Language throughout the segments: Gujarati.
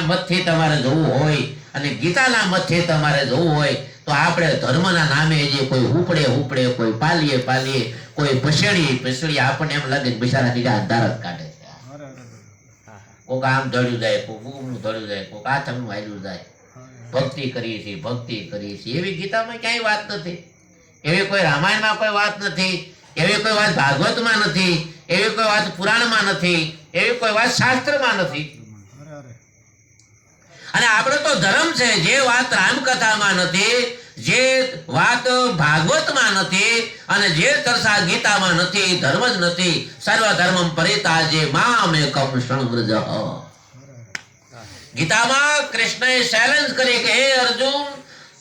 મતથી તમારે જવું હોય અને ગીતાના મતથી તમારે જવું હોય તો આપણે ધર્મના નામે જે કોઈ ઉપડે કોઈ પાલીએ કોઈ પસેડી આપણને એમ લાગે બિચારા બીજા અંધાર જ કાઢે છે. કોક આમ ધડ્યું જાય, કોક ઊંઘનું ધડ્યું જાય, કોક આથમનું હાલ્યું જાય. ભક્તિ કરીએ છીએ એવી ગીતામાં ક્યાંય વાત નથી, એવી કોઈ રામાયણમાં કોઈ વાત નથી, એવી કોઈ વાત ભાગવતમાં નથી, એવી કોઈ વાત પુરાણમાં નથી, એવી કોઈ વાત શાસ્ત્રમાં નથી. અને આપણો તો ધર્મ છે, જે વાત રામકથામાં નથી, જે વાત ભાગવતમાં નથી અને જે ચર્ચા ગીતામાં નથી, ધર્મ જ નથી. સર્વ ધર્મમ પરિત્યાજ્ય મામ એકમ શરણં વ્રજઃ. ગીતામાં કૃષ્ણએ ચેલેન્જ કરી કે હે અર્જુન,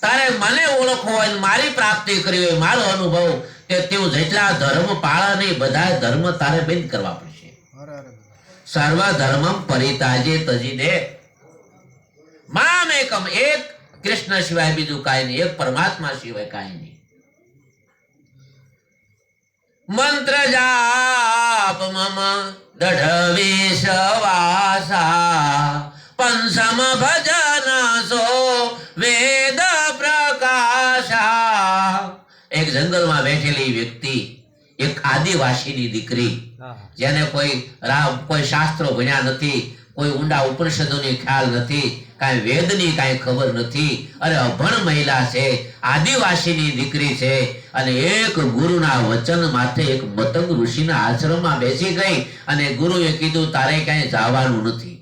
તારે મને ઓળખવો હોય, મારી પ્રાપ્તિ કરવી હોય, મારો અનુભવ કે તું જેટલા ધર્મ પાળા નહીં બધા ધર્મ તારે બંધ કરવા પડશે. સર્વ ધર્મમ પરિત્યાજ્ય તજીદે મામ એકમ, એક કૃષ્ણ સિવાય બીજું કાંઈ નહીં, એક પરમાત્મા સિવાય કાંઈ નહીં. મંત્ર જાપ મમ દઢ વિશ્વાસા પંચમ ભજન સો વેદ પ્રકાશા. એક જંગલમાં બેઠેલી વ્યક્તિ, એક આદિવાસીની દીકરી, જેને કોઈ શાસ્ત્રો ભણ્યા નથી, કોઈ ઊંડા ઉપનિષદોની ખ્યાલ નથી, કાંઈ વેદની કાંઈ ખબર નથી, અને અભણ મહિલા છે, આદિવાસીની દીકરી છે, અને એક ગુરુના વચન માથે એક મતંગ ઋષિના આશ્રમમાં બેસી ગઈ અને ગુરુએ કીધું તારે ક્યાંય જવાનું નથી.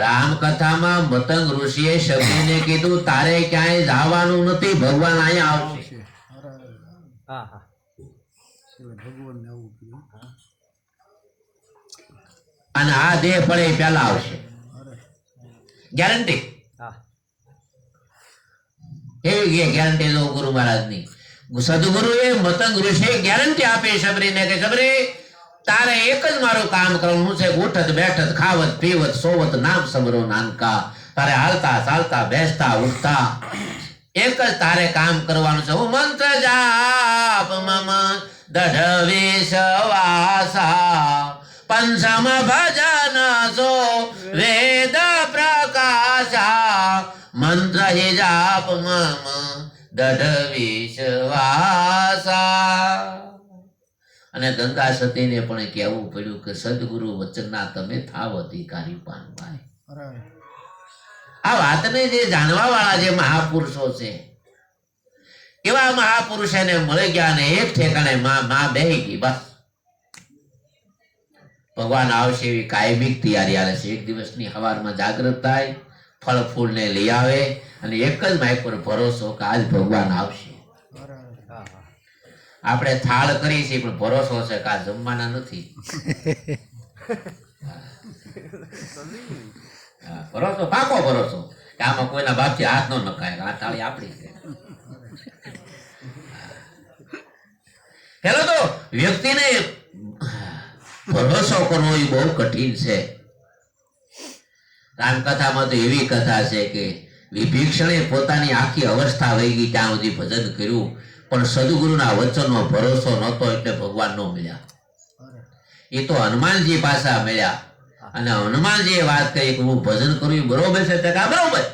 રામકથામાં મતંગ ઋષિએ શબરીને કીધું તારે ક્યાંય જવાનું નથી, ભગવાન અહીંયા આવશે. અને આ દેહ પડે પેલા આવશે, ગેરંટી. એવી ગેરંટી લો ગુરુ મહારાજની. સદગુરુએ મતંગ ઋષિએ ગેરંટી આપી શબરીને કે શબરી, તારે એક જ મારું કામ કરવાનું છે, ઉઠત બેઠત ખાવત પીવત સોવત નામ સમરો નાનકા. તારે હાલતા ચાલતા બેસતા ઉઠતા એક જ તારે કામ કરવાનું છે. હું મંત્ર જાપ મમ દઢ વિશ્વાસા પંચમ ભજન સો વેદ પ્રકાશા. મંત્ર હે જાપ મમ દઢ વિશ્વાસા. અને ગંગા સતીને પણ કહેવું પડ્યું કે સદગુરુ વચનના તમે થાવ અધિકારી પાનભાઈ. આ વાતને જે જાણવા વાળા જે મહાપુરુષો છે, એવા મહાપુરુષોને મળી ગયા અને એક ઠેકાણે માં બેહી ગઈ. બસ ભગવાન આવશે એવી કાયમિક તૈયારી આવે છે. એક દિવસની સવારમાં જાગૃત થાય, ફળ ફૂલ ને લઈ આવે અને એક જ માઇક પર ભરોસો કે આજ ભગવાન આવશે. આપણે થાળ કરી છે પણ ભરોસો છે કે આ જમવાના નથી. ભરોસો, પાકો ભરોસો કે આમાં કોઈના બાપથી હાથ ન નખાય, આ થાળી આપણી છે. પેલો તો વ્યક્તિને ભરોસો કરવો એ બહુ કઠિન છે. રામકથામાં તો એવી કથા છે કે વિભીષણે પોતાની આખી અવસ્થા વહી ગઈ ત્યાં સુધી ભજન કર્યું, પણ સદગુરુના વચનનો ભરોસો નહોતો એટલે ભગવાન ન મળ્યા. એ તો હનુમાનજી પાછા મળ્યા અને હનુમાનજીએ વાત કરી કે હું ભજન કરું બરોબર છે, બરોબર.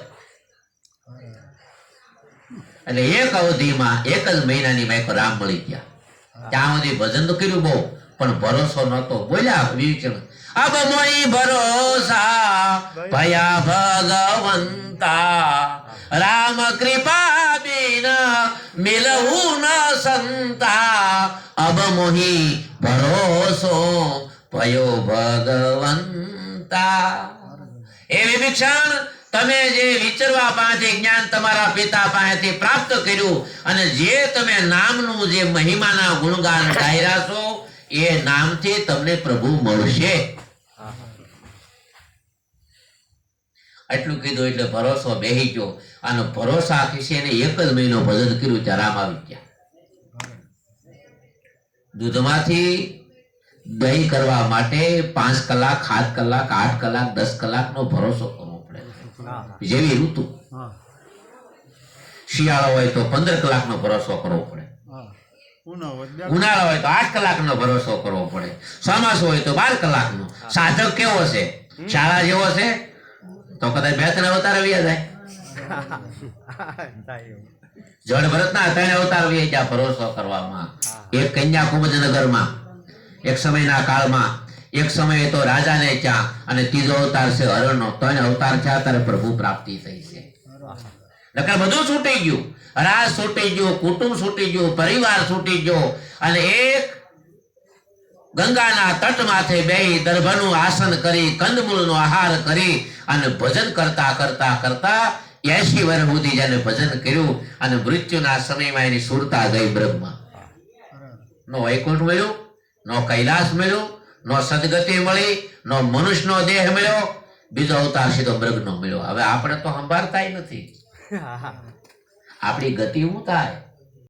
એટલે એક અવધિમાં એક જ મહિનાની માઇક રામ મળી ગયા. ત્યાં સુધી ભજન તો કર્યું બહુ, પણ ભરોસો નહોતો. બોલ્યા વિભીષણ, અબ મોઈ ભરોસા ભયા ભગવંતા રામ કૃપા બિન મિલવું ન સંતા. અબ મોહી ભરોસો ભયો ભગવંતા. એ વિભીષણ, તમે જે વિચરવા પાસેથી જ્ઞાન તમારા પિતા પાસેથી પ્રાપ્ત કર્યું અને જે તમે નામનું જે મહિમાના ગુણગાન ગાયરા છો, એ નામથી તમને પ્રભુ મળશે. એટલું કીધું એટલે ભરોસો બેહી ગયો અને ભરોસા ખીસીને એક જ મહિનો ભજન કર્યું ત્યાં રામ આવી ગયા. દૂધમાંથી દહીં કરવા માટે 5 કલાક 7 કલાક 8 કલાક 10 કલાકનો ભરોસો કરવો પડે. જેવી ઋતુ, શિયાળો હોય તો 15 કલાકનો ભરોસો કરવો પડે, ઉનાળો હોય તો 8 કલાકનો ભરોસો કરવો પડે, ચોમાસું હોય તો 12 કલાકનો. સાધક કેવો છે? શાળા જેવો છે તો કદાચ 2-3 અવતાર વ્યા જાય. જળ ભરતના 3 અવતાર વ્યા ગયા ભરોસો કરવામાં. એક કન્યાકુબ્જ નગરમાં એક સમયના કાળમાં એક સમયે તો રાજાને ત્યાં અને ત્રીજો અવતાર છે હરણનો. 3 અવતાર થયા ત્યારે પ્રભુ પ્રાપ્તિ થઈ છે. નકર બધું છૂટી ગયું. રાજ છૂટી ગયું, કુટુંબ છૂટી ગયું, પરિવાર છૂટી ગયો અને એક ગંગાના તટ માથે બેહી દર્ભનું આસન કરી કંદમૂળનો આહાર કરી અને ભજન કરતા કરતા કરતા 80 વર્ષ સુધી જેને ભજન કર્યું અને મૃત્યુના સમયમાં એની સુરતા ગઈ બ્રહ્મ. નો વૈકુંઠ મળ્યું, નો કૈલાસ મળ્યું, નો સદગતિ મળી, નો મનુષ્યનો દેહ મળ્યો, બીજો અવતાર સીધો મૃગનો મળ્યો. હવે આપણે તો સંભાળતા નથી. આપણી ગતિ શું થાય?